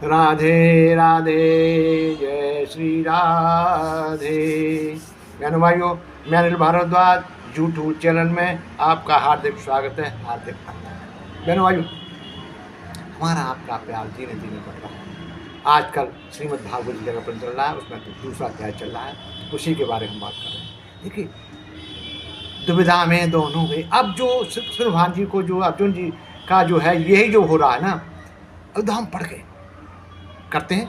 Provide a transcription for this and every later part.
राधे राधे, जय श्री राधे। बहनों भाइयों, मैं अनिल भारद्वाज यूट्यूब चैनल में आपका हार्दिक स्वागत है, हार्दिक अभिनंदन। बहनों भाइयों, हमारा आपका प्यार धीरे धीरे बढ़ रहा है। आजकल श्रीमद् भागवत जी का प्रवचन चल रहा है, उसमें तो दूसरा अध्याय चल रहा है, उसी के बारे में हम बात कर रहे हैं। देखिए, दुविधा में दोनों में अब जो भगवान जी को, जो अर्जुन जी का जो है, यही जो हो रहा है ना, अब हम पढ़ के करते हैं।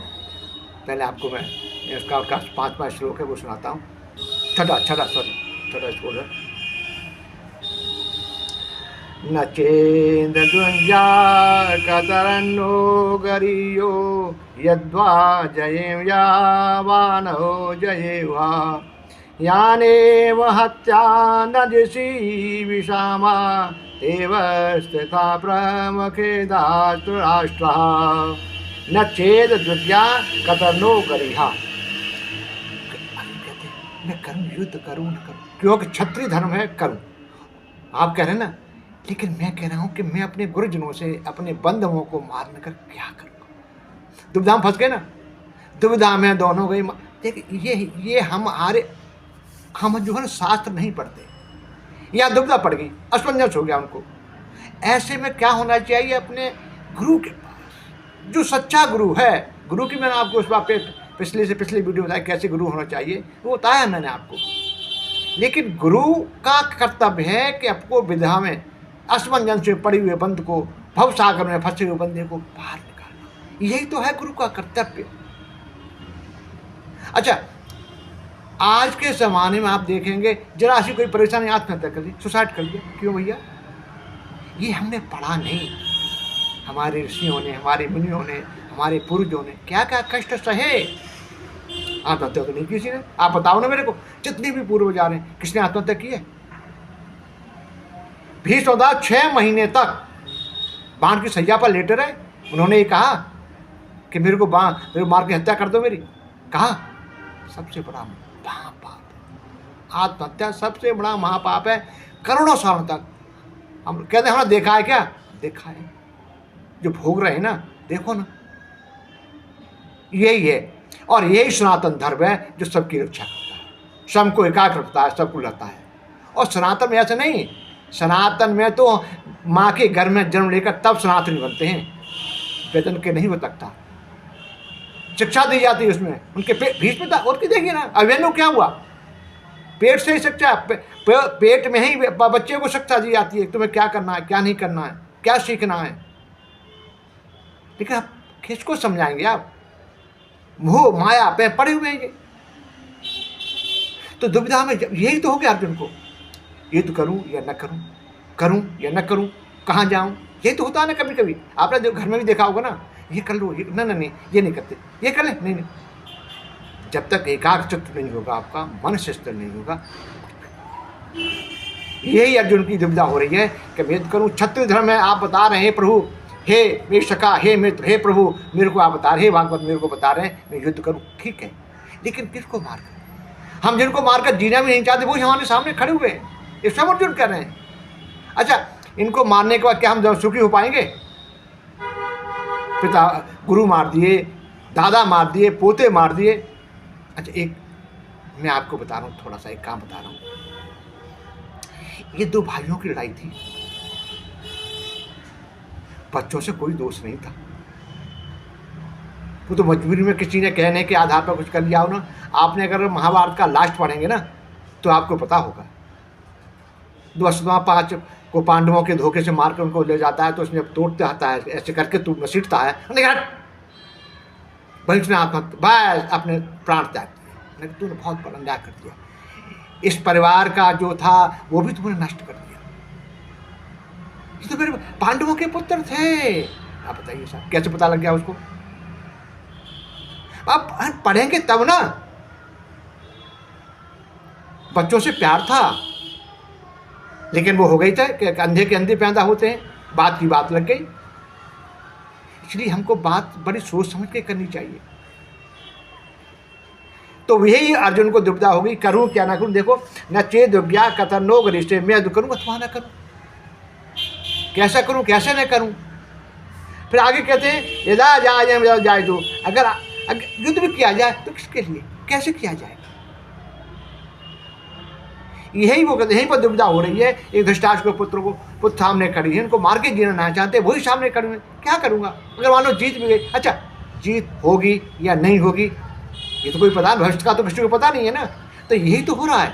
पहले आपको मैं इसका 5 श्लोक है वो सुनाता हूँ। छठा श्लोक है। न चेन्द्र द्वंद्या कतरन्नो गरीयो यद्वा जये यावानो जये वा यानेव हत्या नजसी विषामा एव स्थिता प्रमुखे धातुराष्ट्रः न चेद द्वितीया कतरनो गरिहा। मैं करूं, युद्ध करूं न करूं, क्योंकि क्षत्रिय धर्म है, करूं। आप कह रहे हैं ना, लेकिन मैं कह रहा हूं कि मैं अपने गुरुजनों से, अपने बंधुओं को मारने कर क्या करूंगा। दुविधा में फंस गए ना, दुविधा में दोनों गई। देखिए, ये हम जो है ना शास्त्र नहीं पढ़ते, या दुविधा पड़ गई, असमंजस हो गया उनको। ऐसे में क्या होना चाहिए, अपने गुरु के जो सच्चा गुरु है, गुरु की मैंने आपको उस बात पे पिछली वीडियो बताई कैसे गुरु होना चाहिए, वो बताया मैंने आपको। लेकिन गुरु का कर्तव्य है कि आपको विधा में असमंजस से पड़े हुए बंद को, भव सागर में फंसे हुए बंदे को बाहर निकालना, यही तो है गुरु का कर्तव्य। अच्छा, आज के ज़माने में आप देखेंगे, जरा सी कोई परेशानी, आत्महत्या कर ली, सुसाइड कर लिया। क्यों भैया? ये हमने पढ़ा नहीं। हमारे ऋषियों ने, हमारे मुनियों ने, हमारे पूर्वजों ने क्या क्या कष्ट सहे। आत्महत्या तो नहीं किसी ने। आप बताओ ना मेरे को, जितने भी पूर्वज आ रहे हैं, किसने आत्महत्या की है? भीष्मदास 6 महीने तक बाण की सैया पर लेटे रहे। उन्होंने ये कहा कि मेरे को मार के हत्या कर दो मेरी। कहा सबसे बड़ा महापाप, आत्महत्या सबसे बड़ा महापाप है। करोड़ों सालों तक हम कहते हैं, हमने देखा है क्या? देखा है, जो भोग रहे हैं ना, देखो ना, यही है। और यही सनातन धर्म है जो सबकी रक्षा करता है, सबको एकाग्र रखता है, सबको लाता है। और सनातन में ऐसा नहीं, सनातन में तो माँ के घर में जन्म लेकर तब सनातनी बनते हैं, वेतन के नहीं हो सकता। शिक्षा दी जाती है उसमें, उनके भीष्म में था। और की देखिए ना, अभिमन्यु क्या हुआ? पेट से ही शिक्षा, पेट में ही बच्चे को शिक्षा दी जाती है, तुम्हें क्या करना है, क्या नहीं करना है, क्या सीखना है। लेकिन आप किसको समझाएंगे? आप मोह माया पे पड़े हुए हैं। तो दुविधा में यही तो हो गया अर्जुन को, ये तो करूं या न करूं, करूं या न करूं, कहाँ जाऊं, यही तो होता है ना। कभी कभी आपने घर में भी देखा होगा ना, ये कर लो, ये नहीं, ये नहीं करते, ये कर ले, नहीं। जब तक एकाग्र चित्त नहीं होगा, आपका मन से स्थिर नहीं होगा, यही अर्जुन की दुविधा हो रही है कि मैं करूं। क्षत्रिय धर्म है, आप बता रहे हैं प्रभु, हे मेरे सखा, हे मित्र, हे प्रभु, मेरे को आप बता रहे हैं, भागवत मेरे को बता रहे हैं मैं युद्ध करूं, ठीक है। लेकिन किसको मारकर? हम जिनको मारकर जीना भी नहीं चाहते, वो हमारे सामने खड़े हुए हैं, ये सब अर्जुन कर रहे हैं। अच्छा, इनको मारने के बाद क्या हम सुखी हो पाएंगे? पिता गुरु मार दिए, दादा मार दिए, पोते मार दिए। अच्छा, एक मैं आपको बता रहा हूँ, थोड़ा सा एक काम बता रहा हूँ। ये 2 भाइयों की लड़ाई थी, बच्चों से कोई दोष नहीं था, वो तो मजबूरी में किसी ने कहने के आधार पर कुछ कर लिया हो ना। आपने अगर महाभारत का लास्ट पढ़ेंगे ना, तो आपको पता होगा, अश्वत्थामा 5 को पांडवों के धोखे से मारकर उनको ले जाता है, तो उसने तोड़ते आता है, ऐसे करके तू घसीटता है, भाई उसने आत्महत्या, अपने प्राण त्याग दिए। तूने बहुत बड़ा अन्याय कर दिया, इस परिवार का जो था वो भी तुमने नष्ट कर दिया। ये तो मेरे पांडवों के पुत्र थे। आप बताइए साहब, कैसे पता लग गया उसको? आप पढ़ेंगे तब ना। बच्चों से प्यार था, लेकिन वो हो गई था कि अंधे के अंधे पैदा होते हैं, बात की बात लग गई। इसलिए हमको बात बड़ी सोच समझ के करनी चाहिए। तो यही अर्जुन को दुविधा होगी, करूं क्या ना करूं। देखो, न चेद ज्ञा कतनो गरिष्ठे, मैं करूं अथवा न करूं, कैसा करूं कैसे न करूं। फिर आगे कहते हैं यदा जाए जाए तो अगर युद्ध भी किया जाए तो किसके लिए, कैसे किया जाएगा? यही वो कहते, यहीं पर दुविधा हो रही है। एक धृतराष्ट्र के पुत्र को पुत्र सामने खड़ी है, उनको मार के जीना ना चाहते, वही सामने खड़ी है, क्या करूंगा? अगर मान लो जीत भी गई, अच्छा जीत होगी या नहीं होगी ये तो कोई पता, भ्रष्ट का तो भ्रष्ट को पता नहीं है ना। तो यही तो हो रहा है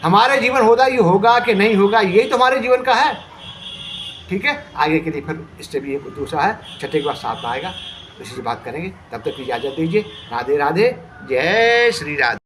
हमारे जीवन, होगा ये होगा कि नहीं होगा, यही तो हमारे जीवन का है। ठीक है, आगे के लिए फिर इससे भी एक दूसरा है, छठे के बाद साथ आएगा, इसी से बात करेंगे। तब तक इजाज़त दीजिए। राधे राधे, जय श्री राधे।